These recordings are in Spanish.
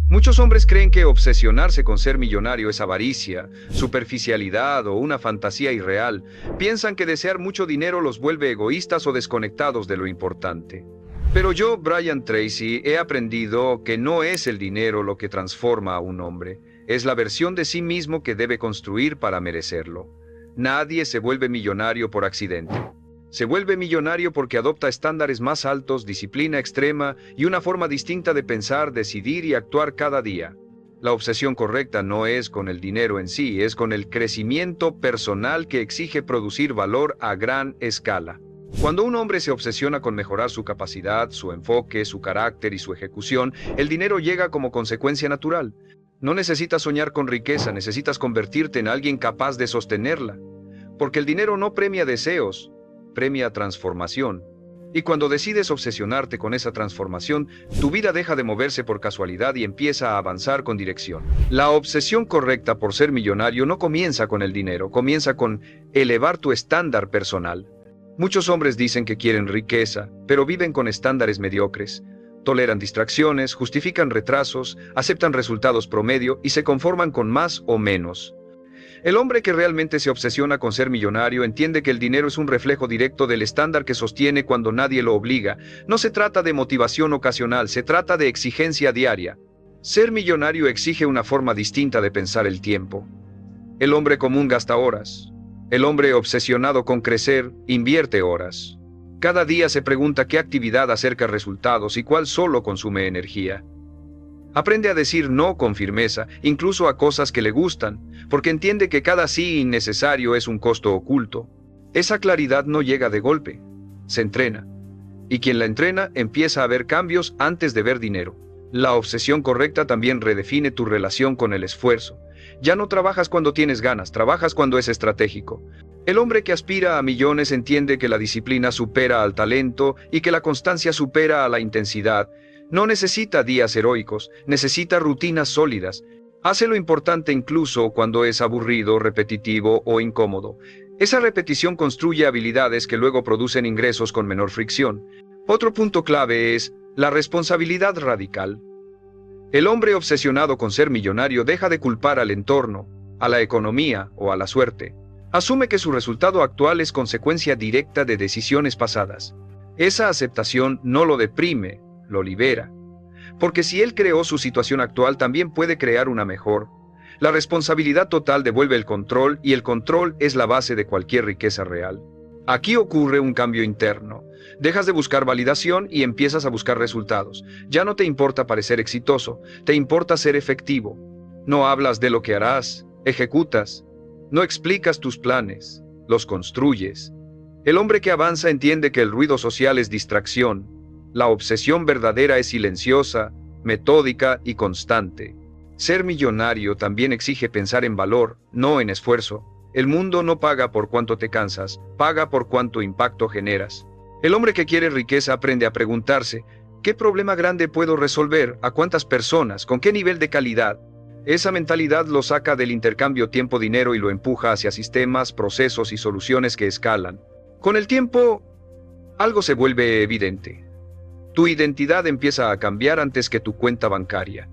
Muchos hombres creen que obsesionarse con ser millonario es avaricia, superficialidad o una fantasía irreal. Piensan que desear mucho dinero los vuelve egoístas o desconectados de lo importante. Pero yo, Brian Tracy, he aprendido que no es el dinero lo que transforma a un hombre, es la versión de sí mismo que debe construir para merecerlo. Nadie se vuelve millonario por accidente. Se vuelve millonario porque adopta estándares más altos, disciplina extrema y una forma distinta de pensar, decidir y actuar cada día. La obsesión correcta no es con el dinero en sí, es con el crecimiento personal que exige producir valor a gran escala. Cuando un hombre se obsesiona con mejorar su capacidad, su enfoque, su carácter y su ejecución, el dinero llega como consecuencia natural. No necesitas soñar con riqueza, necesitas convertirte en alguien capaz de sostenerla. Porque el dinero no premia deseos, premia transformación. Y cuando decides obsesionarte con esa transformación, tu vida deja de moverse por casualidad y empieza a avanzar con dirección. La obsesión correcta por ser millonario no comienza con el dinero, comienza con elevar tu estándar personal. Muchos hombres dicen que quieren riqueza, pero viven con estándares mediocres. Toleran distracciones, justifican retrasos, aceptan resultados promedio y se conforman con más o menos. El hombre que realmente se obsesiona con ser millonario entiende que el dinero es un reflejo directo del estándar que sostiene cuando nadie lo obliga. No se trata de motivación ocasional, se trata de exigencia diaria. Ser millonario exige una forma distinta de pensar el tiempo. El hombre común gasta horas. El hombre obsesionado con crecer invierte horas. Cada día se pregunta qué actividad acerca resultados y cuál solo consume energía. Aprende a decir no con firmeza, incluso a cosas que le gustan, porque entiende que cada sí innecesario es un costo oculto. Esa claridad no llega de golpe, se entrena. Y quien la entrena empieza a ver cambios antes de ver dinero. La obsesión correcta también redefine tu relación con el esfuerzo. Ya no trabajas cuando tienes ganas, trabajas cuando es estratégico. El hombre que aspira a millones entiende que la disciplina supera al talento y que la constancia supera a la intensidad. No necesita días heroicos, necesita rutinas sólidas. Hace lo importante incluso cuando es aburrido, repetitivo o incómodo. Esa repetición construye habilidades que luego producen ingresos con menor fricción. Otro punto clave es la responsabilidad radical. El hombre obsesionado con ser millonario deja de culpar al entorno, a la economía o a la suerte. Asume que su resultado actual es consecuencia directa de decisiones pasadas. Esa aceptación no lo deprime, lo libera. Porque si él creó su situación actual, también puede crear una mejor. La responsabilidad total devuelve el control y el control es la base de cualquier riqueza real. Aquí ocurre un cambio interno. Dejas de buscar validación y empiezas a buscar resultados. Ya no te importa parecer exitoso, te importa ser efectivo. No hablas de lo que harás, ejecutas. No explicas tus planes, los construyes. El hombre que avanza entiende que el ruido social es distracción. La obsesión verdadera es silenciosa, metódica y constante. Ser millonario también exige pensar en valor, no en esfuerzo. El mundo no paga por cuánto te cansas, paga por cuánto impacto generas. El hombre que quiere riqueza aprende a preguntarse, ¿qué problema grande puedo resolver? ¿A cuántas personas? ¿Con qué nivel de calidad? Esa mentalidad lo saca del intercambio tiempo-dinero y lo empuja hacia sistemas, procesos y soluciones que escalan. Con el tiempo, algo se vuelve evidente. Tu identidad empieza a cambiar antes que tu cuenta bancaria.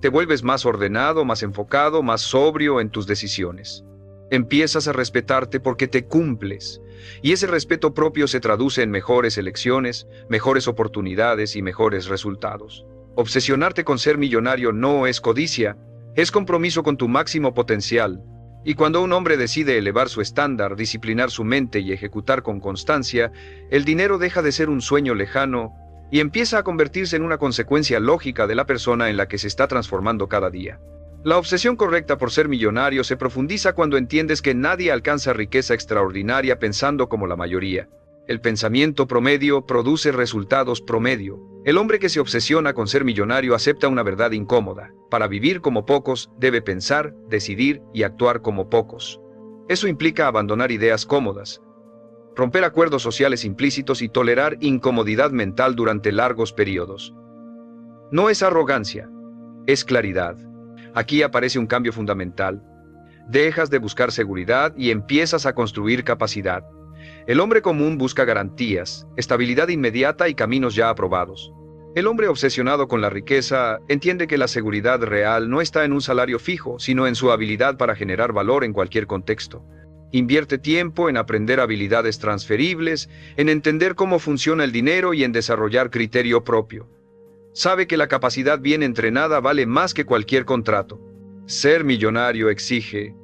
Te vuelves más ordenado, más enfocado, más sobrio en tus decisiones. Empiezas a respetarte porque te cumples, y ese respeto propio se traduce en mejores elecciones, mejores oportunidades y mejores resultados. Obsesionarte con ser millonario no es codicia, es compromiso con tu máximo potencial. Y cuando un hombre decide elevar su estándar, disciplinar su mente y ejecutar con constancia, el dinero deja de ser un sueño lejano y empieza a convertirse en una consecuencia lógica de la persona en la que se está transformando cada día. La obsesión correcta por ser millonario se profundiza cuando entiendes que nadie alcanza riqueza extraordinaria pensando como la mayoría. El pensamiento promedio produce resultados promedio. El hombre que se obsesiona con ser millonario acepta una verdad incómoda. Para vivir como pocos, debe pensar, decidir y actuar como pocos. Eso implica abandonar ideas cómodas, romper acuerdos sociales implícitos y tolerar incomodidad mental durante largos periodos. No es arrogancia, es claridad. Aquí aparece un cambio fundamental. Dejas de buscar seguridad y empiezas a construir capacidad. El hombre común busca garantías, estabilidad inmediata y caminos ya aprobados. El hombre obsesionado con la riqueza entiende que la seguridad real no está en un salario fijo, sino en su habilidad para generar valor en cualquier contexto. Invierte tiempo en aprender habilidades transferibles, en entender cómo funciona el dinero y en desarrollar criterio propio. Sabe que la capacidad bien entrenada vale más que cualquier contrato. Ser millonario exige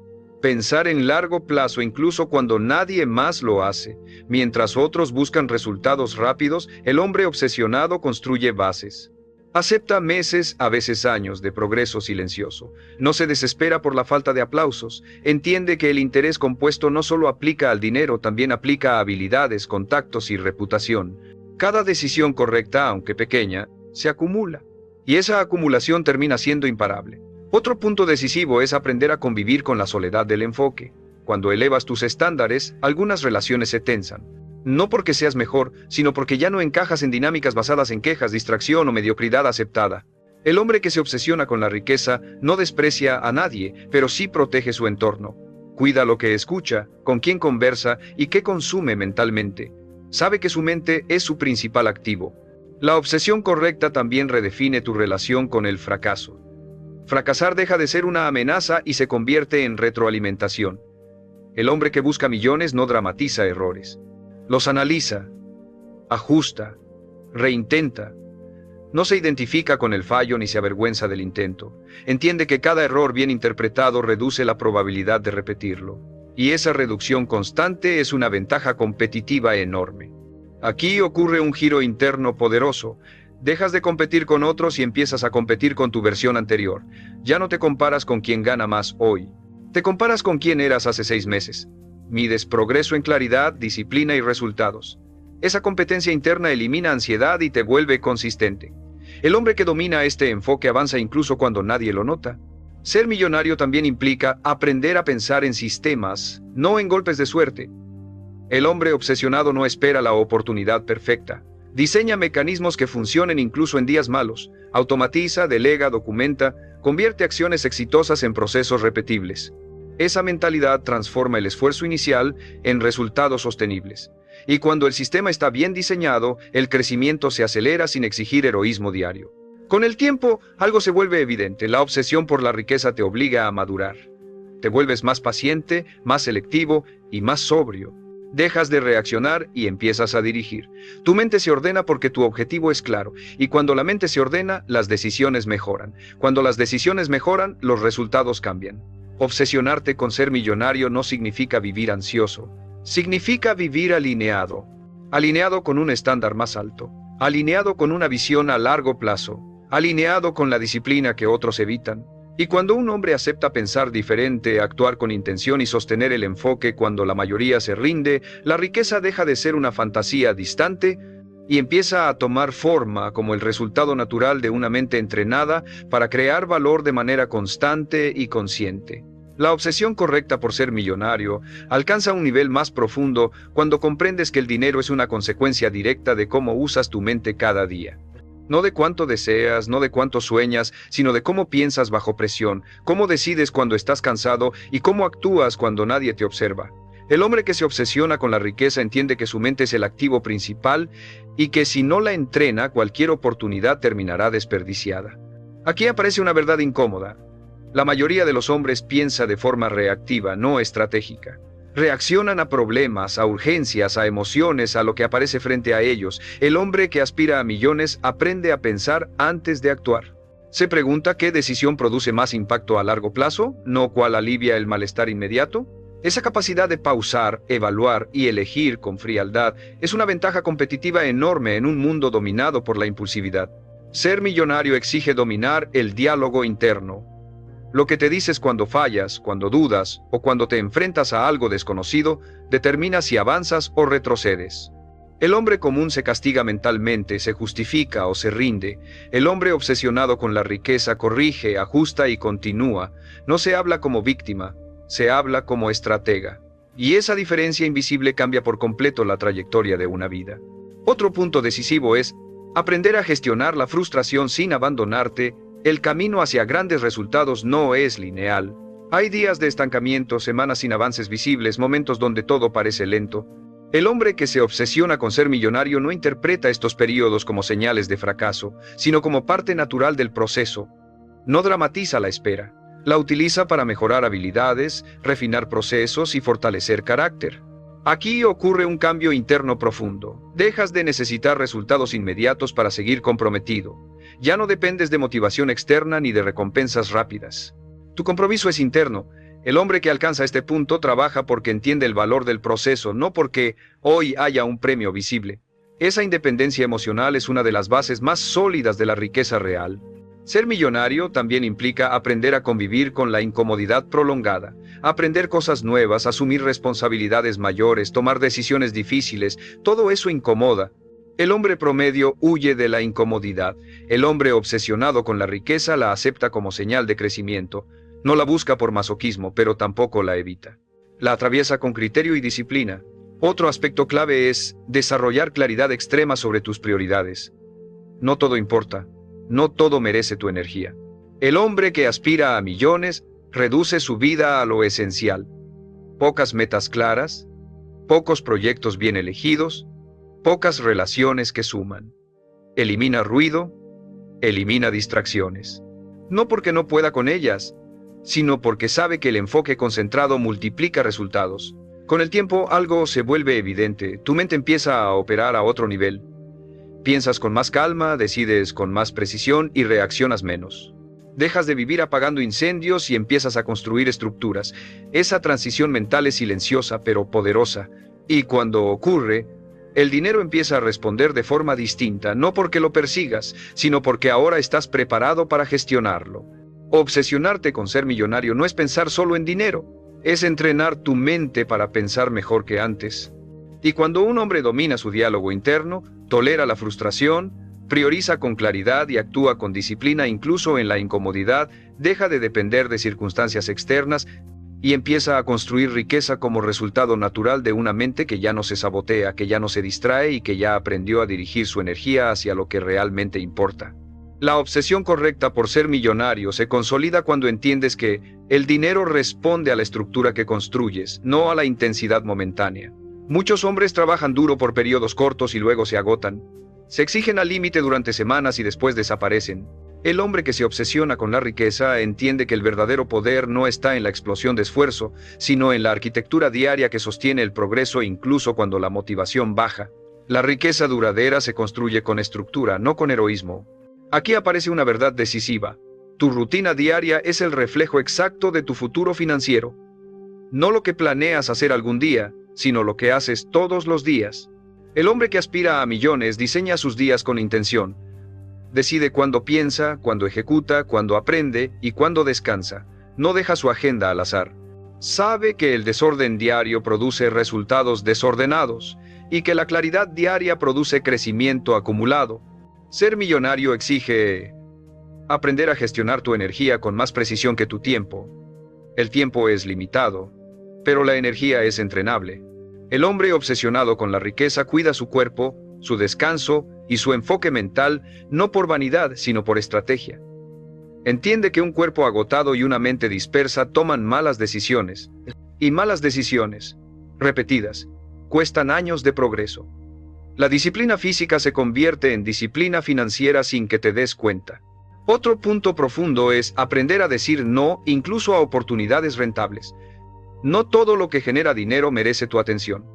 pensar en largo plazo incluso cuando nadie más lo hace. Mientras otros buscan resultados rápidos, el hombre obsesionado construye bases. Acepta meses, a veces años, de progreso silencioso. No se desespera por la falta de aplausos. Entiende que el interés compuesto no solo aplica al dinero, también aplica a habilidades, contactos y reputación. Cada decisión correcta, aunque pequeña, se acumula. Y esa acumulación termina siendo imparable. Otro punto decisivo es aprender a convivir con la soledad del enfoque. Cuando elevas tus estándares, algunas relaciones se tensan. No porque seas mejor, sino porque ya no encajas en dinámicas basadas en quejas, distracción o mediocridad aceptada. El hombre que se obsesiona con la riqueza no desprecia a nadie, pero sí protege su entorno. Cuida lo que escucha, con quién conversa y qué consume mentalmente. Sabe que su mente es su principal activo. La obsesión correcta también redefine tu relación con el fracaso. Fracasar deja de ser una amenaza y se convierte en retroalimentación. El hombre que busca millones no dramatiza errores. Los analiza, ajusta, reintenta. No se identifica con el fallo ni se avergüenza del intento. Entiende que cada error bien interpretado reduce la probabilidad de repetirlo. Y esa reducción constante es una ventaja competitiva enorme. Aquí ocurre un giro interno poderoso. Dejas de competir con otros y empiezas a competir con tu versión anterior. Ya no te comparas con quien gana más hoy. Te comparas con quien eras hace 6 meses. Mides progreso en claridad, disciplina y resultados. Esa competencia interna elimina ansiedad y te vuelve consistente. El hombre que domina este enfoque avanza incluso cuando nadie lo nota. Ser millonario también implica aprender a pensar en sistemas, no en golpes de suerte. El hombre obsesionado no espera la oportunidad perfecta. Diseña mecanismos que funcionen incluso en días malos. Automatiza, delega, documenta, convierte acciones exitosas en procesos repetibles. Esa mentalidad transforma el esfuerzo inicial en resultados sostenibles. Y cuando el sistema está bien diseñado, el crecimiento se acelera sin exigir heroísmo diario. Con el tiempo, algo se vuelve evidente. La obsesión por la riqueza te obliga a madurar. Te vuelves más paciente, más selectivo y más sobrio. Dejas de reaccionar y empiezas a dirigir. Tu mente se ordena porque tu objetivo es claro. Y cuando la mente se ordena, las decisiones mejoran. Cuando las decisiones mejoran, los resultados cambian. Obsesionarte con ser millonario no significa vivir ansioso. Significa vivir alineado. Alineado con un estándar más alto. Alineado con una visión a largo plazo. Alineado con la disciplina que otros evitan. Y cuando un hombre acepta pensar diferente, actuar con intención y sostener el enfoque cuando la mayoría se rinde, la riqueza deja de ser una fantasía distante y empieza a tomar forma como el resultado natural de una mente entrenada para crear valor de manera constante y consciente. La obsesión correcta por ser millonario alcanza un nivel más profundo cuando comprendes que el dinero es una consecuencia directa de cómo usas tu mente cada día. No de cuánto deseas, no de cuánto sueñas, sino de cómo piensas bajo presión, cómo decides cuando estás cansado y cómo actúas cuando nadie te observa. El hombre que se obsesiona con la riqueza entiende que su mente es el activo principal y que si no la entrena, cualquier oportunidad terminará desperdiciada. Aquí aparece una verdad incómoda. La mayoría de los hombres piensa de forma reactiva, no estratégica. Reaccionan a problemas, a urgencias, a emociones, a lo que aparece frente a ellos. El hombre que aspira a millones aprende a pensar antes de actuar. Se pregunta qué decisión produce más impacto a largo plazo, no cuál alivia el malestar inmediato. Esa capacidad de pausar, evaluar y elegir con frialdad es una ventaja competitiva enorme en un mundo dominado por la impulsividad. Ser millonario exige dominar el diálogo interno. Lo que te dices cuando fallas, cuando dudas o cuando te enfrentas a algo desconocido, determina si avanzas o retrocedes. El hombre común se castiga mentalmente, se justifica o se rinde. El hombre obsesionado con la riqueza corrige, ajusta y continúa. No se habla como víctima, se habla como estratega. Y esa diferencia invisible cambia por completo la trayectoria de una vida. Otro punto decisivo es aprender a gestionar la frustración sin abandonarte. El camino hacia grandes resultados no es lineal. Hay días de estancamiento, semanas sin avances visibles, momentos donde todo parece lento. El hombre que se obsesiona con ser millonario no interpreta estos periodos como señales de fracaso, sino como parte natural del proceso. No dramatiza la espera. La utiliza para mejorar habilidades, refinar procesos y fortalecer carácter. Aquí ocurre un cambio interno profundo. Dejas de necesitar resultados inmediatos para seguir comprometido. Ya no dependes de motivación externa ni de recompensas rápidas. Tu compromiso es interno. El hombre que alcanza este punto trabaja porque entiende el valor del proceso, no porque hoy haya un premio visible. Esa independencia emocional es una de las bases más sólidas de la riqueza real. Ser millonario también implica aprender a convivir con la incomodidad prolongada, aprender cosas nuevas, asumir responsabilidades mayores, tomar decisiones difíciles. Todo eso incomoda. El hombre promedio huye de la incomodidad. El hombre obsesionado con la riqueza la acepta como señal de crecimiento. No la busca por masoquismo, pero tampoco la evita. La atraviesa con criterio y disciplina. Otro aspecto clave es desarrollar claridad extrema sobre tus prioridades. No todo importa. No todo merece tu energía. El hombre que aspira a millones reduce su vida a lo esencial. Pocas metas claras, pocos proyectos bien elegidos, pocas relaciones que suman. Elimina ruido, elimina distracciones. No porque no pueda con ellas, sino porque sabe que el enfoque concentrado multiplica resultados. Con el tiempo algo se vuelve evidente, tu mente empieza a operar a otro nivel. Piensas con más calma, decides con más precisión y reaccionas menos. Dejas de vivir apagando incendios y empiezas a construir estructuras. Esa transición mental es silenciosa pero poderosa, y cuando ocurre, el dinero empieza a responder de forma distinta, no porque lo persigas, sino porque ahora estás preparado para gestionarlo. Obsesionarte con ser millonario no es pensar solo en dinero, es entrenar tu mente para pensar mejor que antes. Y cuando un hombre domina su diálogo interno, tolera la frustración, prioriza con claridad y actúa con disciplina incluso en la incomodidad, deja de depender de circunstancias externas y empieza a construir riqueza como resultado natural de una mente que ya no se sabotea, que ya no se distrae y que ya aprendió a dirigir su energía hacia lo que realmente importa. La obsesión correcta por ser millonario se consolida cuando entiendes que el dinero responde a la estructura que construyes, no a la intensidad momentánea. Muchos hombres trabajan duro por periodos cortos y luego se agotan. Se exigen al límite durante semanas y después desaparecen. El hombre que se obsesiona con la riqueza entiende que el verdadero poder no está en la explosión de esfuerzo, sino en la arquitectura diaria que sostiene el progreso incluso cuando la motivación baja. La riqueza duradera se construye con estructura, no con heroísmo. Aquí aparece una verdad decisiva. Tu rutina diaria es el reflejo exacto de tu futuro financiero. No lo que planeas hacer algún día, sino lo que haces todos los días. El hombre que aspira a millones diseña sus días con intención. Decide cuándo piensa, cuándo ejecuta, cuándo aprende y cuándo descansa. No deja su agenda al azar. Sabe que el desorden diario produce resultados desordenados y que la claridad diaria produce crecimiento acumulado. Ser millonario exige aprender a gestionar tu energía con más precisión que tu tiempo. El tiempo es limitado, pero la energía es entrenable. El hombre obsesionado con la riqueza cuida su cuerpo, su descanso y su enfoque mental, no por vanidad, sino por estrategia. Entiende que un cuerpo agotado y una mente dispersa toman malas decisiones, y malas decisiones, repetidas, cuestan años de progreso. La disciplina física se convierte en disciplina financiera sin que te des cuenta. Otro punto profundo es aprender a decir no incluso a oportunidades rentables. No todo lo que genera dinero merece tu atención.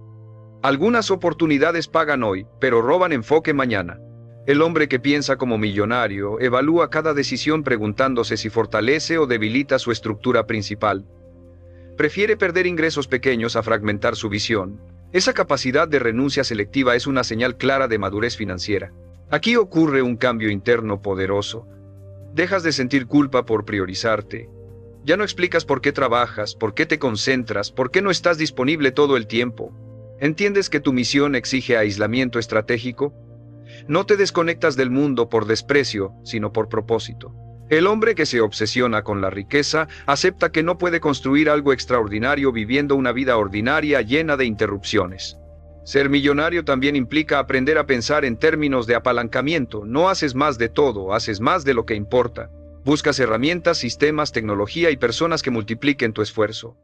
Algunas oportunidades pagan hoy, pero roban enfoque mañana. El hombre que piensa como millonario evalúa cada decisión preguntándose si fortalece o debilita su estructura principal. Prefiere perder ingresos pequeños a fragmentar su visión. Esa capacidad de renuncia selectiva es una señal clara de madurez financiera. Aquí ocurre un cambio interno poderoso. Dejas de sentir culpa por priorizarte. Ya no explicas por qué trabajas, por qué te concentras, por qué no estás disponible todo el tiempo. ¿Entiendes que tu misión exige aislamiento estratégico? No te desconectas del mundo por desprecio, sino por propósito. El hombre que se obsesiona con la riqueza acepta que no puede construir algo extraordinario viviendo una vida ordinaria llena de interrupciones. Ser millonario también implica aprender a pensar en términos de apalancamiento. No haces más de todo, haces más de lo que importa. Buscas herramientas, sistemas, tecnología y personas que multipliquen tu esfuerzo.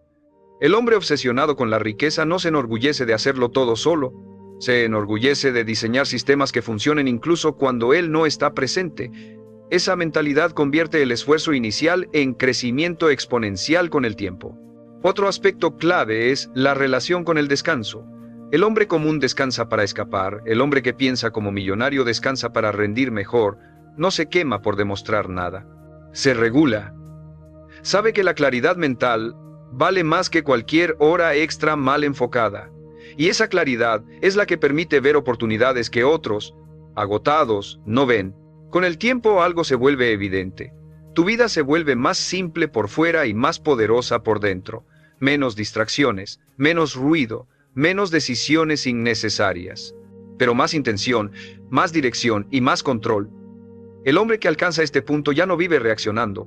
El hombre obsesionado con la riqueza no se enorgullece de hacerlo todo solo. Se enorgullece de diseñar sistemas que funcionen incluso cuando él no está presente. Esa mentalidad convierte el esfuerzo inicial en crecimiento exponencial con el tiempo. Otro aspecto clave es la relación con el descanso. El hombre común descansa para escapar, el hombre que piensa como millonario descansa para rendir mejor, no se quema por demostrar nada. Se regula. Sabe que la claridad mental vale más que cualquier hora extra mal enfocada. Y esa claridad es la que permite ver oportunidades que otros, agotados, no ven. Con el tiempo algo se vuelve evidente. Tu vida se vuelve más simple por fuera y más poderosa por dentro. Menos distracciones, menos ruido, menos decisiones innecesarias. Pero más intención, más dirección y más control. El hombre que alcanza este punto ya no vive reaccionando,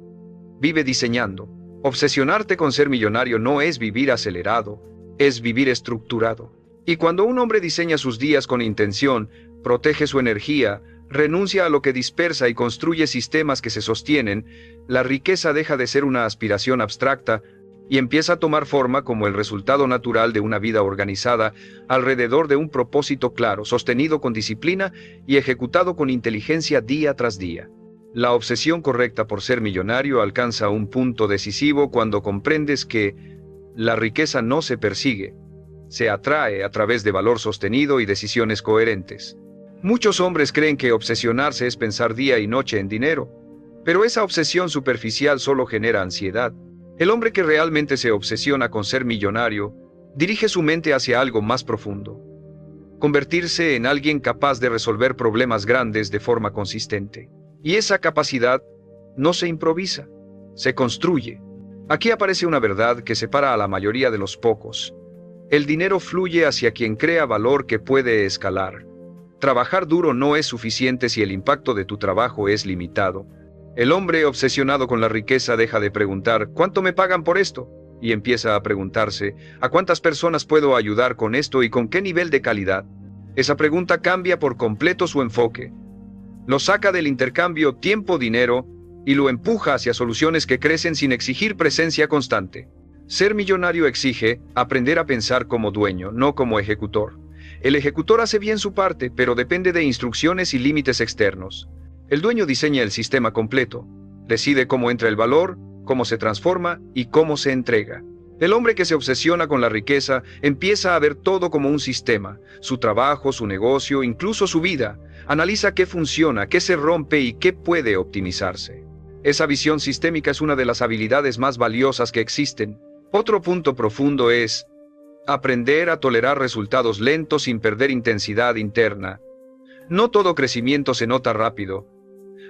vive diseñando. Obsesionarte con ser millonario no es vivir acelerado, es vivir estructurado. Y cuando un hombre diseña sus días con intención, protege su energía, renuncia a lo que dispersa y construye sistemas que se sostienen, la riqueza deja de ser una aspiración abstracta y empieza a tomar forma como el resultado natural de una vida organizada alrededor de un propósito claro, sostenido con disciplina y ejecutado con inteligencia día tras día. La obsesión correcta por ser millonario alcanza un punto decisivo cuando comprendes que la riqueza no se persigue, se atrae a través de valor sostenido y decisiones coherentes. Muchos hombres creen que obsesionarse es pensar día y noche en dinero, pero esa obsesión superficial solo genera ansiedad. El hombre que realmente se obsesiona con ser millonario dirige su mente hacia algo más profundo. Convertirse en alguien capaz de resolver problemas grandes de forma consistente. Y esa capacidad no se improvisa, se construye. Aquí aparece una verdad que separa a la mayoría de los pocos. El dinero fluye hacia quien crea valor que puede escalar. Trabajar duro no es suficiente si el impacto de tu trabajo es limitado. El hombre obsesionado con la riqueza deja de preguntar ¿cuánto me pagan por esto? Y empieza a preguntarse ¿a cuántas personas puedo ayudar con esto y con qué nivel de calidad? Esa pregunta cambia por completo su enfoque. Lo saca del intercambio tiempo-dinero y lo empuja hacia soluciones que crecen sin exigir presencia constante. Ser millonario exige aprender a pensar como dueño, no como ejecutor. El ejecutor hace bien su parte, pero depende de instrucciones y límites externos. El dueño diseña el sistema completo, decide cómo entra el valor, cómo se transforma y cómo se entrega. El hombre que se obsesiona con la riqueza empieza a ver todo como un sistema, su trabajo, su negocio, incluso su vida. Analiza qué funciona, qué se rompe y qué puede optimizarse. Esa visión sistémica es una de las habilidades más valiosas que existen. Otro punto profundo es aprender a tolerar resultados lentos sin perder intensidad interna. No todo crecimiento se nota rápido.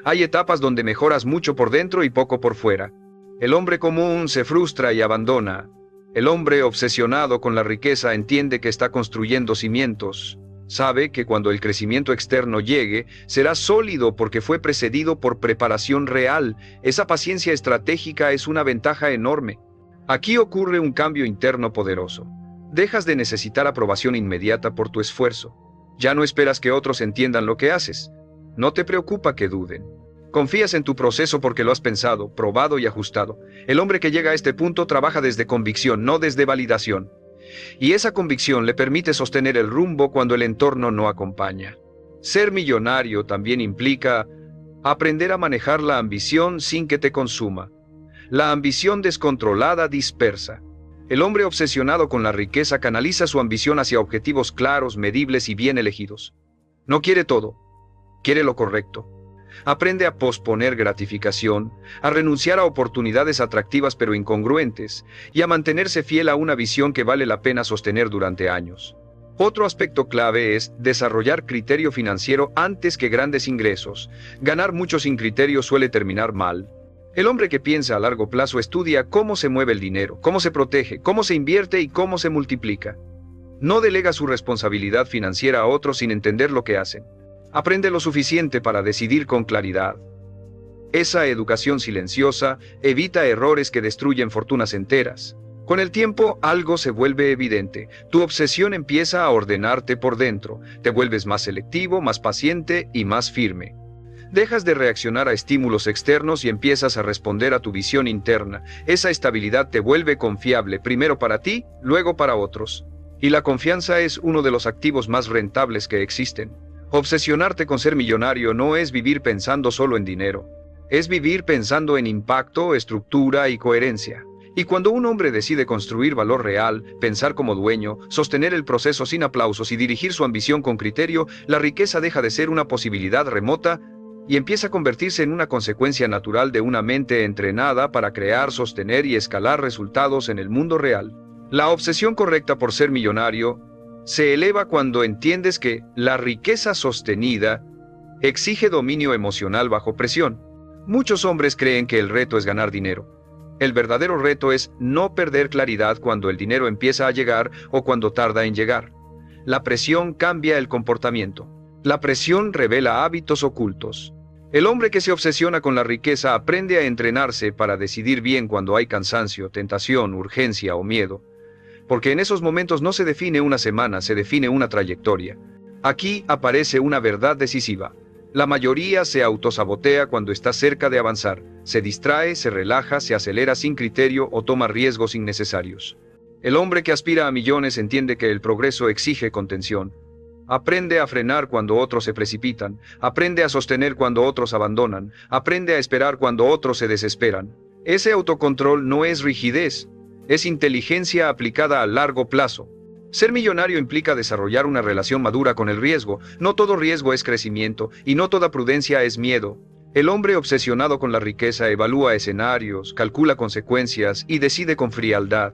Hay etapas donde mejoras mucho por dentro y poco por fuera. El hombre común se frustra y abandona. El hombre obsesionado con la riqueza entiende que está construyendo cimientos. Sabe que cuando el crecimiento externo llegue, será sólido porque fue precedido por preparación real. Esa paciencia estratégica es una ventaja enorme. Aquí ocurre un cambio interno poderoso. Dejas de necesitar aprobación inmediata por tu esfuerzo. Ya no esperas que otros entiendan lo que haces. No te preocupa que duden. Confías en tu proceso porque lo has pensado, probado y ajustado. El hombre que llega a este punto trabaja desde convicción, no desde validación. Y esa convicción le permite sostener el rumbo cuando el entorno no acompaña. Ser millonario también implica aprender a manejar la ambición sin que te consuma. La ambición descontrolada dispersa. El hombre obsesionado con la riqueza canaliza su ambición hacia objetivos claros, medibles y bien elegidos. No quiere todo, quiere lo correcto. Aprende a posponer gratificación, a renunciar a oportunidades atractivas pero incongruentes, y a mantenerse fiel a una visión que vale la pena sostener durante años. Otro aspecto clave es desarrollar criterio financiero antes que grandes ingresos. Ganar mucho sin criterio suele terminar mal. El hombre que piensa a largo plazo estudia cómo se mueve el dinero, cómo se protege, cómo se invierte y cómo se multiplica. No delega su responsabilidad financiera a otros sin entender lo que hacen. Aprende lo suficiente para decidir con claridad. Esa educación silenciosa evita errores que destruyen fortunas enteras. Con el tiempo, algo se vuelve evidente. Tu obsesión empieza a ordenarte por dentro. Te vuelves más selectivo, más paciente y más firme. Dejas de reaccionar a estímulos externos y empiezas a responder a tu visión interna. Esa estabilidad te vuelve confiable, primero para ti, luego para otros. Y la confianza es uno de los activos más rentables que existen. Obsesionarte con ser millonario no es vivir pensando solo en dinero. Es vivir pensando en impacto, estructura y coherencia. Y cuando un hombre decide construir valor real, pensar como dueño, sostener el proceso sin aplausos y dirigir su ambición con criterio, la riqueza deja de ser una posibilidad remota y empieza a convertirse en una consecuencia natural de una mente entrenada para crear, sostener y escalar resultados en el mundo real. La obsesión correcta por ser millonario se eleva cuando entiendes que la riqueza sostenida exige dominio emocional bajo presión. Muchos hombres creen que el reto es ganar dinero. El verdadero reto es no perder claridad cuando el dinero empieza a llegar o cuando tarda en llegar. La presión cambia el comportamiento. La presión revela hábitos ocultos. El hombre que se obsesiona con la riqueza aprende a entrenarse para decidir bien cuando hay cansancio, tentación, urgencia o miedo. Porque en esos momentos no se define una semana, se define una trayectoria. Aquí aparece una verdad decisiva. La mayoría se autosabotea cuando está cerca de avanzar. Se distrae, se relaja, se acelera sin criterio o toma riesgos innecesarios. El hombre que aspira a millones entiende que el progreso exige contención. Aprende a frenar cuando otros se precipitan. Aprende a sostener cuando otros abandonan. Aprende a esperar cuando otros se desesperan. Ese autocontrol no es rigidez, es inteligencia aplicada a largo plazo. Ser millonario implica desarrollar una relación madura con el riesgo. No todo riesgo es crecimiento y no toda prudencia es miedo. El hombre obsesionado con la riqueza evalúa escenarios, calcula consecuencias y decide con frialdad.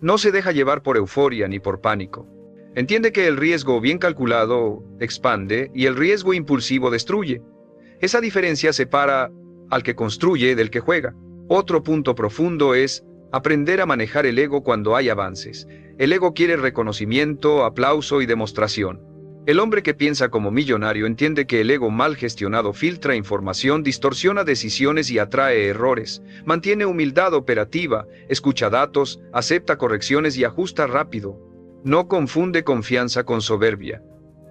No se deja llevar por euforia ni por pánico. Entiende que el riesgo bien calculado expande y el riesgo impulsivo destruye. Esa diferencia separa al que construye del que juega. Otro punto profundo es aprender a manejar el ego cuando hay avances. El ego quiere reconocimiento, aplauso y demostración. El hombre que piensa como millonario entiende que el ego mal gestionado filtra información, distorsiona decisiones y atrae errores. Mantiene humildad operativa, escucha datos, acepta correcciones y ajusta rápido. No confunde confianza con soberbia.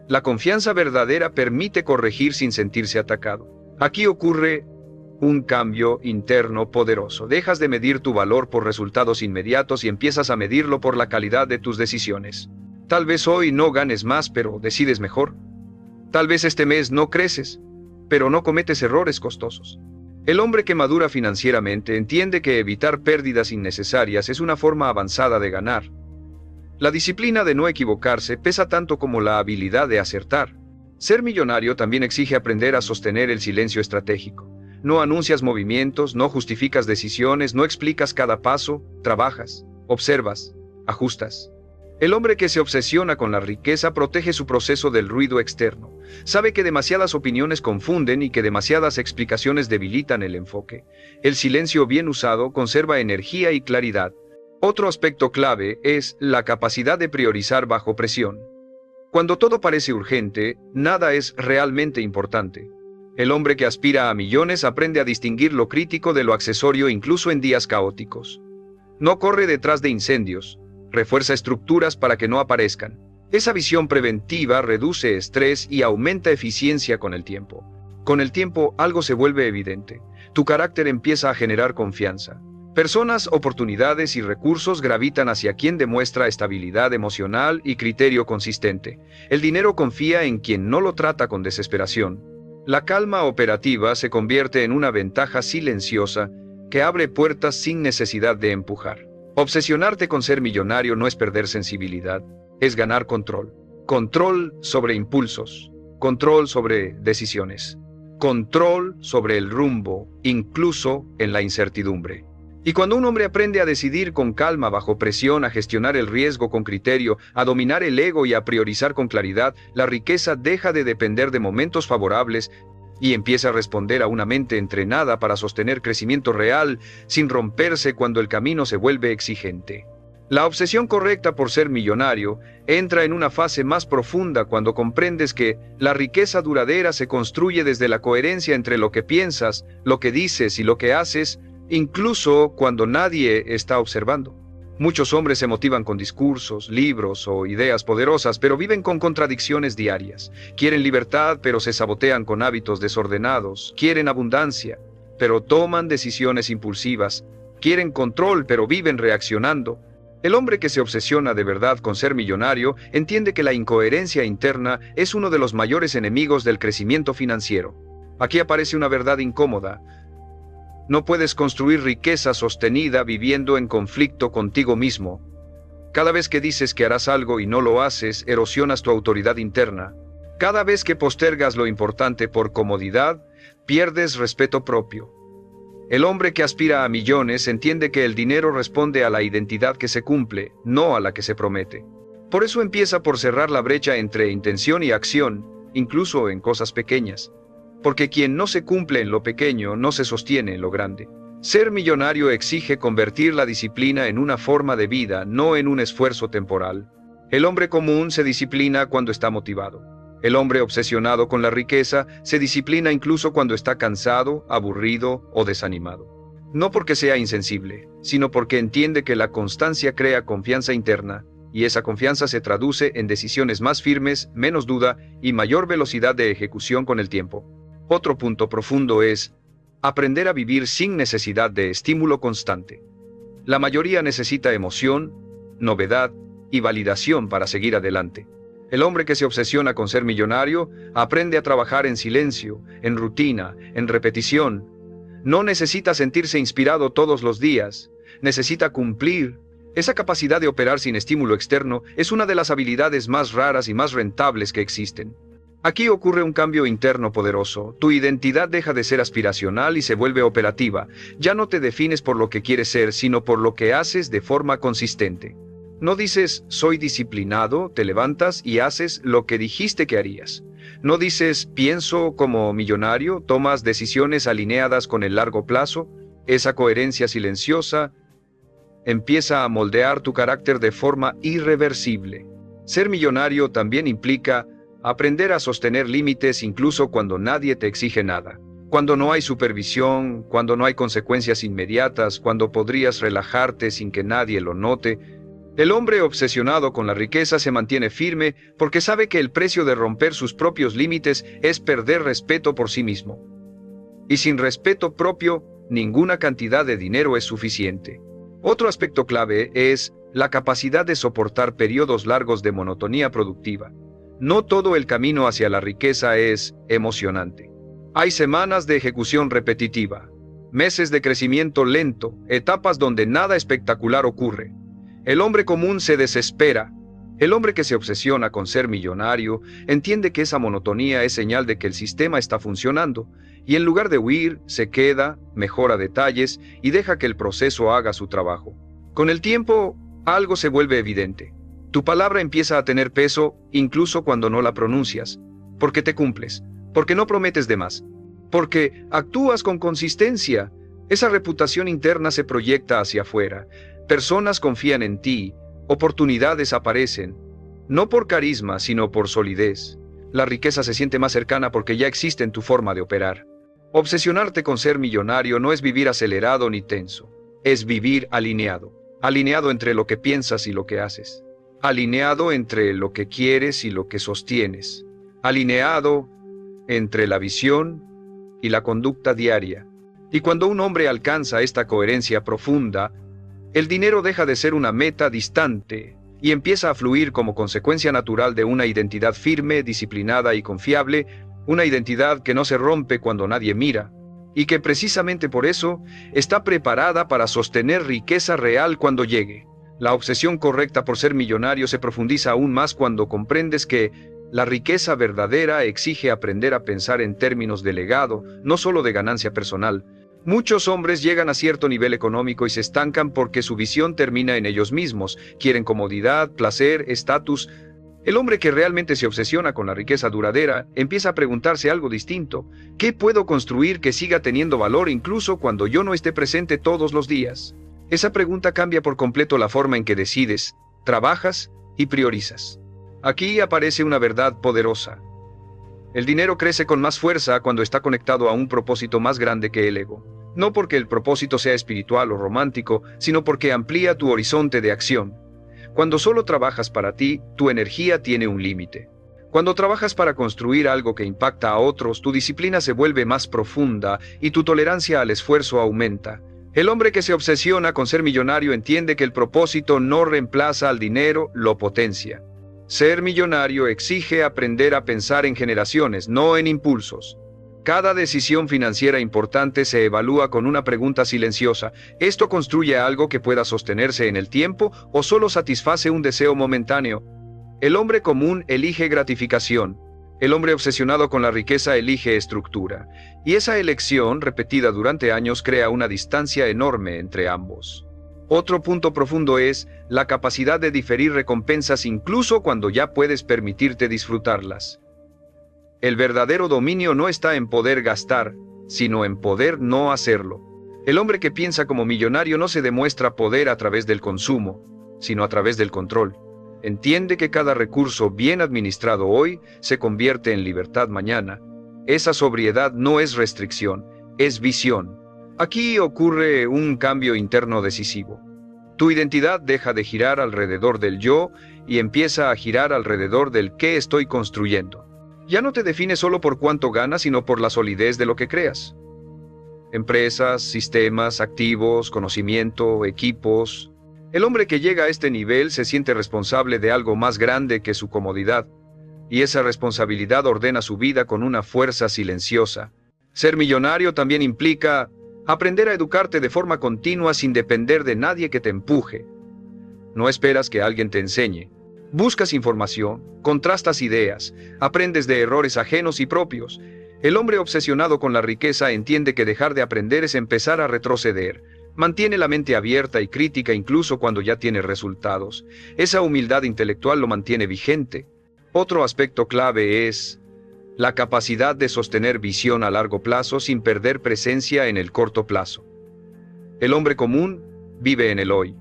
La confianza verdadera permite corregir sin sentirse atacado. Aquí ocurre un cambio interno poderoso. Dejas de medir tu valor por resultados inmediatos y empiezas a medirlo por la calidad de tus decisiones. Tal vez hoy no ganes más, pero decides mejor. Tal vez este mes no creces, pero no cometes errores costosos. El hombre que madura financieramente entiende que evitar pérdidas innecesarias es una forma avanzada de ganar. La disciplina de no equivocarse pesa tanto como la habilidad de acertar. Ser millonario también exige aprender a sostener el silencio estratégico. No anuncias movimientos, no justificas decisiones, no explicas cada paso, trabajas, observas, ajustas. El hombre que se obsesiona con la riqueza protege su proceso del ruido externo. Sabe que demasiadas opiniones confunden y que demasiadas explicaciones debilitan el enfoque. El silencio bien usado conserva energía y claridad. Otro aspecto clave es la capacidad de priorizar bajo presión. Cuando todo parece urgente, nada es realmente importante. El hombre que aspira a millones aprende a distinguir lo crítico de lo accesorio incluso en días caóticos. No corre detrás de incendios, refuerza estructuras para que no aparezcan. Esa visión preventiva reduce estrés y aumenta eficiencia con el tiempo. Con el tiempo algo se vuelve evidente. Tu carácter empieza a generar confianza. Personas, oportunidades y recursos gravitan hacia quien demuestra estabilidad emocional y criterio consistente. El dinero confía en quien no lo trata con desesperación. La calma operativa se convierte en una ventaja silenciosa que abre puertas sin necesidad de empujar. Obsesionarte con ser millonario no es perder sensibilidad, es ganar control. Control sobre impulsos, control sobre decisiones, control sobre el rumbo, incluso en la incertidumbre. Y cuando un hombre aprende a decidir con calma bajo presión, a gestionar el riesgo con criterio, a dominar el ego y a priorizar con claridad, la riqueza deja de depender de momentos favorables y empieza a responder a una mente entrenada para sostener crecimiento real sin romperse cuando el camino se vuelve exigente. La obsesión correcta por ser millonario entra en una fase más profunda cuando comprendes que la riqueza duradera se construye desde la coherencia entre lo que piensas, lo que dices y lo que haces, incluso cuando nadie está observando. Muchos hombres se motivan con discursos, libros o ideas poderosas, pero viven con contradicciones diarias. Quieren libertad, pero se sabotean con hábitos desordenados. Quieren abundancia, pero toman decisiones impulsivas. Quieren control, pero viven reaccionando. El hombre que se obsesiona de verdad con ser millonario entiende que la incoherencia interna es uno de los mayores enemigos del crecimiento financiero. Aquí aparece una verdad incómoda. No puedes construir riqueza sostenida viviendo en conflicto contigo mismo. Cada vez que dices que harás algo y no lo haces, erosionas tu autoridad interna. Cada vez que postergas lo importante por comodidad, pierdes respeto propio. El hombre que aspira a millones entiende que el dinero responde a la identidad que se cumple, no a la que se promete. Por eso empieza por cerrar la brecha entre intención y acción, incluso en cosas pequeñas. Porque quien no se cumple en lo pequeño no se sostiene en lo grande. Ser millonario exige convertir la disciplina en una forma de vida, no en un esfuerzo temporal. El hombre común se disciplina cuando está motivado. El hombre obsesionado con la riqueza se disciplina incluso cuando está cansado, aburrido o desanimado. No porque sea insensible, sino porque entiende que la constancia crea confianza interna, y esa confianza se traduce en decisiones más firmes, menos duda y mayor velocidad de ejecución con el tiempo. Otro punto profundo es aprender a vivir sin necesidad de estímulo constante. La mayoría necesita emoción, novedad y validación para seguir adelante. El hombre que se obsesiona con ser millonario aprende a trabajar en silencio, en rutina, en repetición. No necesita sentirse inspirado todos los días, necesita cumplir. Esa capacidad de operar sin estímulo externo es una de las habilidades más raras y más rentables que existen. Aquí ocurre un cambio interno poderoso. Tu identidad deja de ser aspiracional y se vuelve operativa. Ya no te defines por lo que quieres ser, sino por lo que haces de forma consistente. No dices, soy disciplinado, te levantas y haces lo que dijiste que harías. No dices, pienso como millonario, tomas decisiones alineadas con el largo plazo. Esa coherencia silenciosa empieza a moldear tu carácter de forma irreversible. Ser millonario también implica aprender a sostener límites incluso cuando nadie te exige nada. Cuando no hay supervisión, cuando no hay consecuencias inmediatas, cuando podrías relajarte sin que nadie lo note. El hombre obsesionado con la riqueza se mantiene firme porque sabe que el precio de romper sus propios límites es perder respeto por sí mismo. Y sin respeto propio, ninguna cantidad de dinero es suficiente. Otro aspecto clave es la capacidad de soportar periodos largos de monotonía productiva. No todo el camino hacia la riqueza es emocionante. Hay semanas de ejecución repetitiva, meses de crecimiento lento, etapas donde nada espectacular ocurre. El hombre común se desespera. El hombre que se obsesiona con ser millonario entiende que esa monotonía es señal de que el sistema está funcionando, y en lugar de huir, se queda, mejora detalles y deja que el proceso haga su trabajo. Con el tiempo, algo se vuelve evidente. Tu palabra empieza a tener peso incluso cuando no la pronuncias, porque te cumples, porque no prometes de más, porque actúas con consistencia. Esa reputación interna se proyecta hacia afuera. Personas confían en ti, oportunidades aparecen, no por carisma, sino por solidez. La riqueza se siente más cercana porque ya existe en tu forma de operar. Obsesionarte con ser millonario no es vivir acelerado ni tenso, es vivir alineado. Alineado entre lo que piensas y lo que haces. Alineado entre lo que quieres y lo que sostienes. Alineado entre la visión y la conducta diaria. Y cuando un hombre alcanza esta coherencia profunda, el dinero deja de ser una meta distante y empieza a fluir como consecuencia natural de una identidad firme, disciplinada y confiable, una identidad que no se rompe cuando nadie mira, y que precisamente por eso está preparada para sostener riqueza real cuando llegue. La obsesión correcta por ser millonario se profundiza aún más cuando comprendes que la riqueza verdadera exige aprender a pensar en términos de legado, no solo de ganancia personal. Muchos hombres llegan a cierto nivel económico y se estancan porque su visión termina en ellos mismos. Quieren comodidad, placer, estatus. El hombre que realmente se obsesiona con la riqueza duradera empieza a preguntarse algo distinto. ¿Qué puedo construir que siga teniendo valor incluso cuando yo no esté presente todos los días? Esa pregunta cambia por completo la forma en que decides, trabajas y priorizas. Aquí aparece una verdad poderosa. El dinero crece con más fuerza cuando está conectado a un propósito más grande que el ego. No porque el propósito sea espiritual o romántico, sino porque amplía tu horizonte de acción. Cuando solo trabajas para ti, tu energía tiene un límite. Cuando trabajas para construir algo que impacta a otros, tu disciplina se vuelve más profunda y tu tolerancia al esfuerzo aumenta. El hombre que se obsesiona con ser millonario entiende que el propósito no reemplaza al dinero, lo potencia. Ser millonario exige aprender a pensar en generaciones, no en impulsos. Cada decisión financiera importante se evalúa con una pregunta silenciosa. ¿Esto construye algo que pueda sostenerse en el tiempo o solo satisface un deseo momentáneo? El hombre común elige gratificación. El hombre obsesionado con la riqueza elige estructura. Y esa elección, repetida durante años, crea una distancia enorme entre ambos. Otro punto profundo es la capacidad de diferir recompensas incluso cuando ya puedes permitirte disfrutarlas. El verdadero dominio no está en poder gastar, sino en poder no hacerlo. El hombre que piensa como millonario no se demuestra poder a través del consumo, sino a través del control. Entiende que cada recurso bien administrado hoy se convierte en libertad mañana. Esa sobriedad no es restricción, es visión. Aquí ocurre un cambio interno decisivo. Tu identidad deja de girar alrededor del yo y empieza a girar alrededor del qué estoy construyendo. Ya no te defines solo por cuánto ganas, sino por la solidez de lo que creas. Empresas, sistemas, activos, conocimiento, equipos. El hombre que llega a este nivel se siente responsable de algo más grande que su comodidad, y esa responsabilidad ordena su vida con una fuerza silenciosa. Ser millonario también implica aprender a educarte de forma continua sin depender de nadie que te empuje. No esperas que alguien te enseñe. Buscas información, contrastas ideas, aprendes de errores ajenos y propios. El hombre obsesionado con la riqueza entiende que dejar de aprender es empezar a retroceder. Mantiene la mente abierta y crítica incluso cuando ya tiene resultados. Esa humildad intelectual lo mantiene vigente. Otro aspecto clave es la capacidad de sostener visión a largo plazo sin perder presencia en el corto plazo. El hombre común vive en el hoy.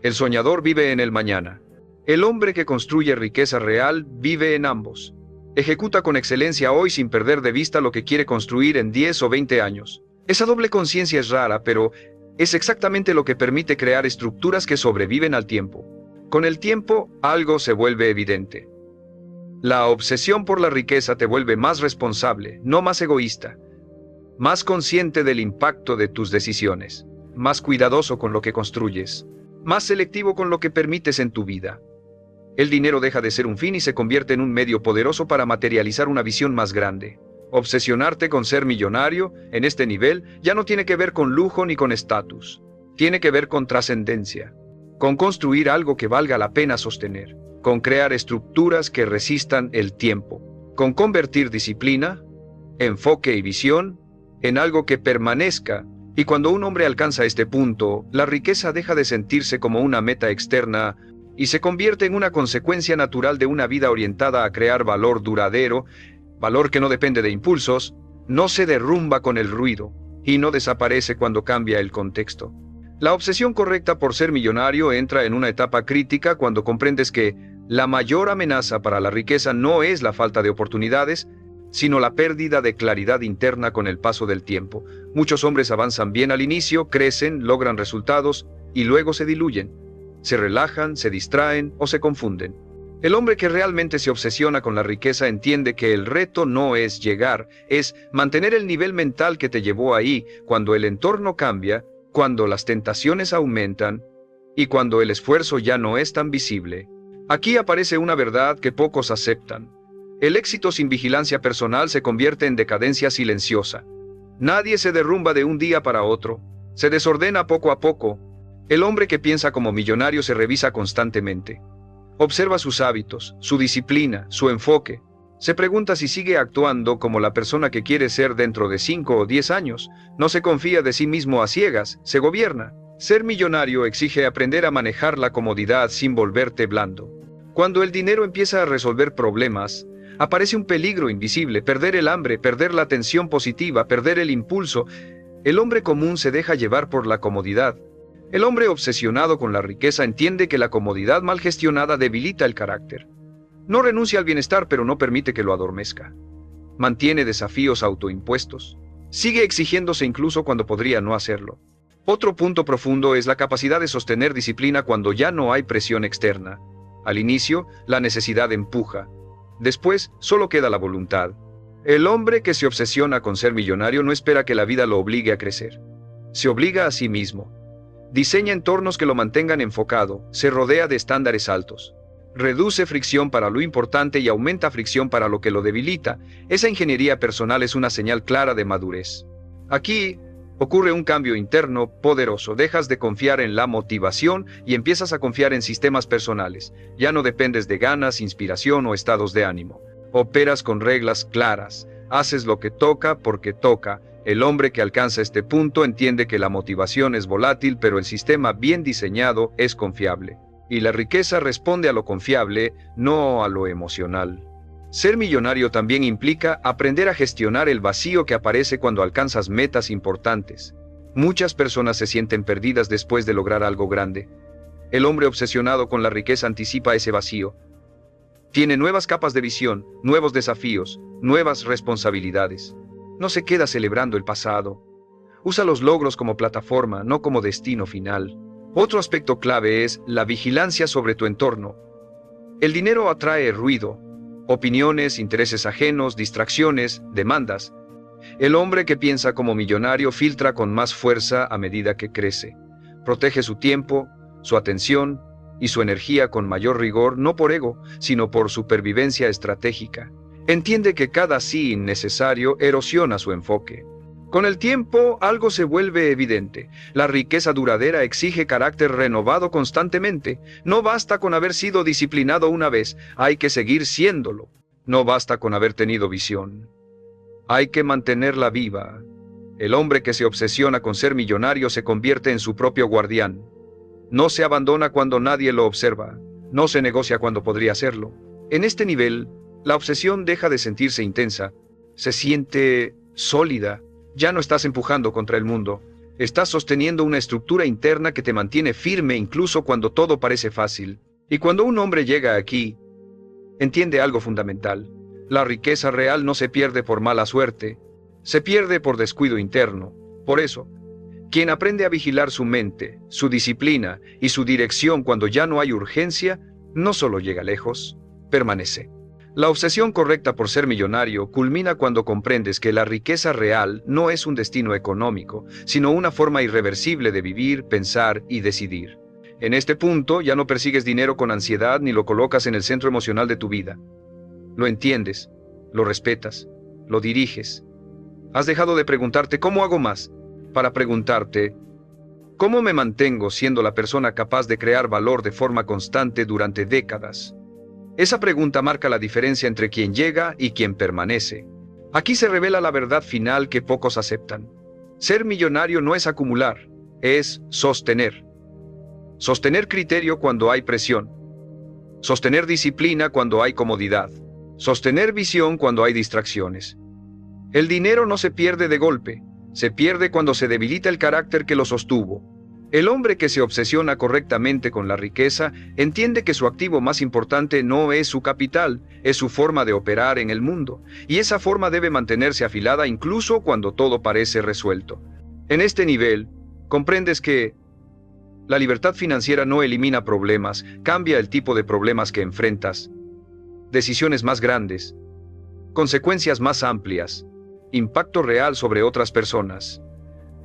El soñador vive en el mañana. El hombre que construye riqueza real vive en ambos. Ejecuta con excelencia hoy sin perder de vista lo que quiere construir en 10 o 20 años. Esa doble conciencia es rara, pero es exactamente lo que permite crear estructuras que sobreviven al tiempo. Con el tiempo, algo se vuelve evidente. La obsesión por la riqueza te vuelve más responsable, no más egoísta, más consciente del impacto de tus decisiones, más cuidadoso con lo que construyes, más selectivo con lo que permites en tu vida. El dinero deja de ser un fin y se convierte en un medio poderoso para materializar una visión más grande. Obsesionarte con ser millonario, en este nivel, ya no tiene que ver con lujo ni con estatus. Tiene que ver con trascendencia, con construir algo que valga la pena sostener, con crear estructuras que resistan el tiempo, con convertir disciplina, enfoque y visión en algo que permanezca. Y cuando un hombre alcanza este punto, la riqueza deja de sentirse como una meta externa y se convierte en una consecuencia natural de una vida orientada a crear valor duradero, valor que no depende de impulsos, no se derrumba con el ruido y no desaparece cuando cambia el contexto. La obsesión correcta por ser millonario entra en una etapa crítica cuando comprendes que la mayor amenaza para la riqueza no es la falta de oportunidades, sino la pérdida de claridad interna con el paso del tiempo. Muchos hombres avanzan bien al inicio, crecen, logran resultados y luego se diluyen. Se relajan, se distraen o se confunden. El hombre que realmente se obsesiona con la riqueza entiende que el reto no es llegar, es mantener el nivel mental que te llevó ahí cuando el entorno cambia, cuando las tentaciones aumentan y cuando el esfuerzo ya no es tan visible. Aquí aparece una verdad que pocos aceptan. El éxito sin vigilancia personal se convierte en decadencia silenciosa. Nadie se derrumba de un día para otro. Se desordena poco a poco. El hombre que piensa como millonario se revisa constantemente. Observa sus hábitos, su disciplina, su enfoque. Se pregunta si sigue actuando como la persona que quiere ser dentro de 5 o 10 años. No se confía de sí mismo a ciegas, se gobierna. Ser millonario exige aprender a manejar la comodidad sin volverte blando. Cuando el dinero empieza a resolver problemas, aparece un peligro invisible, perder el hambre, perder la atención positiva, perder el impulso. El hombre común se deja llevar por la comodidad. El hombre obsesionado con la riqueza entiende que la comodidad mal gestionada debilita el carácter. No renuncia al bienestar, pero no permite que lo adormezca. Mantiene desafíos autoimpuestos. Sigue exigiéndose incluso cuando podría no hacerlo. Otro punto profundo es la capacidad de sostener disciplina cuando ya no hay presión externa. Al inicio, la necesidad empuja. Después, solo queda la voluntad. El hombre que se obsesiona con ser millonario no espera que la vida lo obligue a crecer. Se obliga a sí mismo. Diseña entornos que lo mantengan enfocado, se rodea de estándares altos. Reduce fricción para lo importante y aumenta fricción para lo que lo debilita. Esa ingeniería personal es una señal clara de madurez. Aquí ocurre un cambio interno poderoso. Dejas de confiar en la motivación y empiezas a confiar en sistemas personales. Ya no dependes de ganas, inspiración o estados de ánimo. Operas con reglas claras. Haces lo que toca porque toca. El hombre que alcanza este punto entiende que la motivación es volátil, pero el sistema bien diseñado es confiable. Y la riqueza responde a lo confiable, no a lo emocional. Ser millonario también implica aprender a gestionar el vacío que aparece cuando alcanzas metas importantes. Muchas personas se sienten perdidas después de lograr algo grande. El hombre obsesionado con la riqueza anticipa ese vacío. Tiene nuevas capas de visión, nuevos desafíos, nuevas responsabilidades. No se queda celebrando el pasado. Usa los logros como plataforma, no como destino final. Otro aspecto clave es la vigilancia sobre tu entorno. El dinero atrae ruido, opiniones, intereses ajenos, distracciones, demandas. El hombre que piensa como millonario filtra con más fuerza a medida que crece. Protege su tiempo, su atención y su energía con mayor rigor, no por ego, sino por supervivencia estratégica. Entiende que cada sí innecesario erosiona su enfoque. Con el tiempo, algo se vuelve evidente. La riqueza duradera exige carácter renovado constantemente. No basta con haber sido disciplinado una vez, hay que seguir siéndolo. No basta con haber tenido visión. Hay que mantenerla viva. El hombre que se obsesiona con ser millonario se convierte en su propio guardián. No se abandona cuando nadie lo observa. No se negocia cuando podría hacerlo. En este nivel, la obsesión deja de sentirse intensa. Se siente sólida. Ya no estás empujando contra el mundo. Estás sosteniendo una estructura interna que te mantiene firme incluso cuando todo parece fácil. Y cuando un hombre llega aquí, entiende algo fundamental. La riqueza real no se pierde por mala suerte. Se pierde por descuido interno. Por eso, quien aprende a vigilar su mente, su disciplina y su dirección cuando ya no hay urgencia, no solo llega lejos, permanece. La obsesión correcta por ser millonario culmina cuando comprendes que la riqueza real no es un destino económico, sino una forma irreversible de vivir, pensar y decidir. En este punto ya no persigues dinero con ansiedad ni lo colocas en el centro emocional de tu vida. Lo entiendes, lo respetas, lo diriges. Has dejado de preguntarte ¿cómo hago más? Para preguntarte ¿cómo me mantengo siendo la persona capaz de crear valor de forma constante durante décadas? Esa pregunta marca la diferencia entre quien llega y quien permanece. Aquí se revela la verdad final que pocos aceptan. Ser millonario no es acumular, es sostener. Sostener criterio cuando hay presión. Sostener disciplina cuando hay comodidad. Sostener visión cuando hay distracciones. El dinero no se pierde de golpe, se pierde cuando se debilita el carácter que lo sostuvo. El hombre que se obsesiona correctamente con la riqueza entiende que su activo más importante no es su capital, es su forma de operar en el mundo, y esa forma debe mantenerse afilada incluso cuando todo parece resuelto. En este nivel, comprendes que la libertad financiera no elimina problemas, cambia el tipo de problemas que enfrentas. Decisiones más grandes, consecuencias más amplias, impacto real sobre otras personas.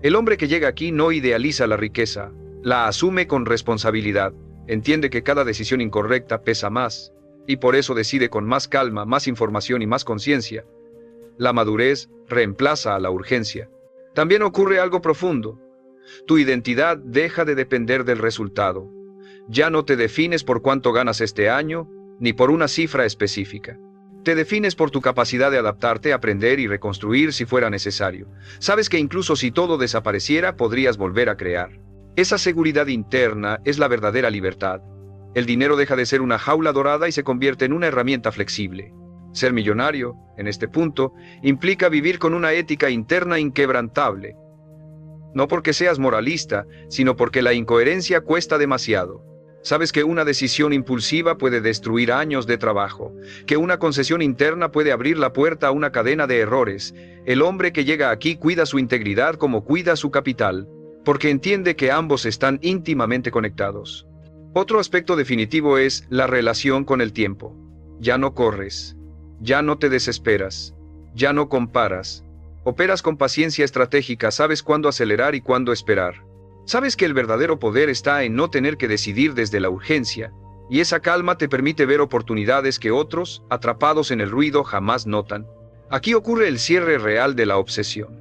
El hombre que llega aquí no idealiza la riqueza, la asume con responsabilidad, entiende que cada decisión incorrecta pesa más, y por eso decide con más calma, más información y más conciencia. La madurez reemplaza a la urgencia. También ocurre algo profundo. Tu identidad deja de depender del resultado. Ya no te defines por cuánto ganas este año, ni por una cifra específica. Te defines por tu capacidad de adaptarte, aprender y reconstruir si fuera necesario. Sabes que incluso si todo desapareciera, podrías volver a crear. Esa seguridad interna es la verdadera libertad. El dinero deja de ser una jaula dorada y se convierte en una herramienta flexible. Ser millonario, en este punto, implica vivir con una ética interna inquebrantable. No porque seas moralista, sino porque la incoherencia cuesta demasiado. Sabes que una decisión impulsiva puede destruir años de trabajo, que una concesión interna puede abrir la puerta a una cadena de errores. El hombre que llega aquí cuida su integridad como cuida su capital, porque entiende que ambos están íntimamente conectados. Otro aspecto definitivo es la relación con el tiempo. Ya no corres, ya no te desesperas, ya no comparas. Operas con paciencia estratégica, sabes cuándo acelerar y cuándo esperar. Sabes que el verdadero poder está en no tener que decidir desde la urgencia, y esa calma te permite ver oportunidades que otros, atrapados en el ruido, jamás notan. Aquí ocurre el cierre real de la obsesión.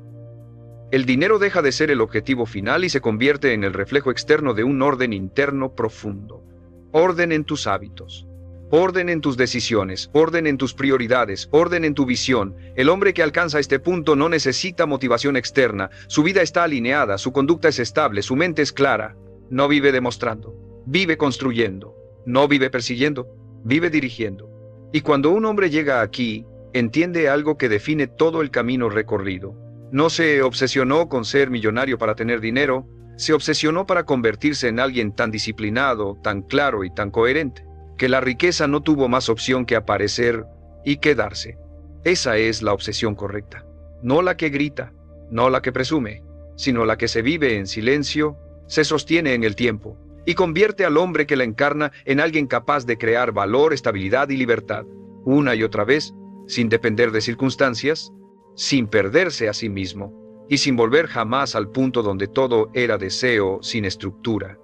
El dinero deja de ser el objetivo final y se convierte en el reflejo externo de un orden interno profundo. Orden en tus hábitos. Orden en tus decisiones, orden en tus prioridades, orden en tu visión. El hombre que alcanza este punto no necesita motivación externa, su vida está alineada, su conducta es estable, su mente es clara. No vive demostrando, vive construyendo, no vive persiguiendo, vive dirigiendo. Y cuando un hombre llega aquí, entiende algo que define todo el camino recorrido. No se obsesionó con ser millonario para tener dinero, se obsesionó para convertirse en alguien tan disciplinado, tan claro y tan coherente, que la riqueza no tuvo más opción que aparecer y quedarse. Esa es la obsesión correcta. No la que grita, no la que presume, sino la que se vive en silencio, se sostiene en el tiempo, y convierte al hombre que la encarna en alguien capaz de crear valor, estabilidad y libertad, una y otra vez, sin depender de circunstancias, sin perderse a sí mismo, y sin volver jamás al punto donde todo era deseo sin estructura.